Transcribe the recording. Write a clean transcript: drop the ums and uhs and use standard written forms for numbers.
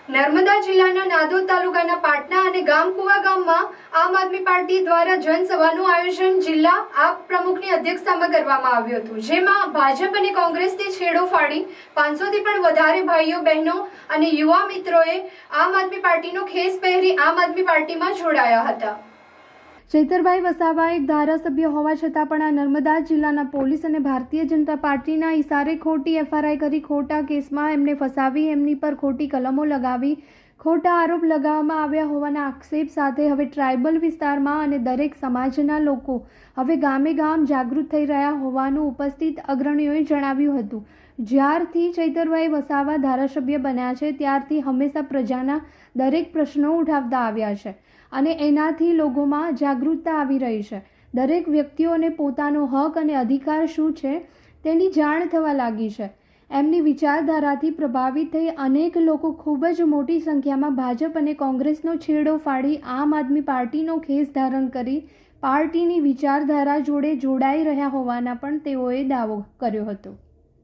નર્મદા જિલ્લાના નાદોદ તાલુકાના પાટણા અને ગામકુવા ગામમાં આમ આદમી પાર્ટી દ્વારા જનસભાનું આયોજન જિલ્લા આપ પ્રમુખની અધ્યક્ષતામાં કરવામાં આવ્યું હતું, જેમાં ભાજપ અને કોંગ્રેસથી છેડો ફાડી 500થી પણ વધારે ભાઈઓ બહેનો અને યુવા મિત્રોએ આમ આદમી પાર્ટીનો ખેસ પહેરી આમ આદમી પાર્ટીમાં જોડાયા હતા। ચૈતરભાઈ વસાવા એક ધારાસભ્ય હોવા છતાં પણ આ નર્મદા જિલ્લાના પોલીસ અને ભારતીય જનતા પાર્ટીના ઇશારે ખોટી એફઆરઆઈ કરી ખોટા કેસમાં એમને ફસાવી એમની પર ખોટી કલમો લગાવી ખોટા આરોપ લગાવવામાં આવ્યા હોવાના આક્ષેપ સાથે હવે ટ્રાઇબલ વિસ્તારમાં અને દરેક સમાજના લોકો હવે ગામે ગામ જાગૃત થઈ રહ્યા હોવાનું ઉપસ્થિત અગ્રણીઓએ જણાવ્યું હતું। જ્યારથી ચૈતરભાઈ વસાવા ધારાસભ્ય બન્યા છે ત્યારથી હંમેશા પ્રજાના દરેક પ્રશ્નો ઉઠાવતા આવ્યા છે અને એનાથી લોકોમાં જાગૃતતા આવી રહી છે। દરેક વ્યક્તિઓને પોતાનો હક અને અધિકાર શું છે તેની જાણ થવા લાગી છે। એમની વિચારધારાથી પ્રભાવિત થઈ અનેક લોકો ખૂબ જ મોટી સંખ્યામાં ભાજપ અને કોંગ્રેસનો છેડો ફાડી આમ આદમી પાર્ટીનો ખેસ ધારણ કરી પાર્ટીની વિચારધારા જોડે જોડાઈ રહ્યા હોવાના પણ તેઓએ દાવો કર્યો હતો।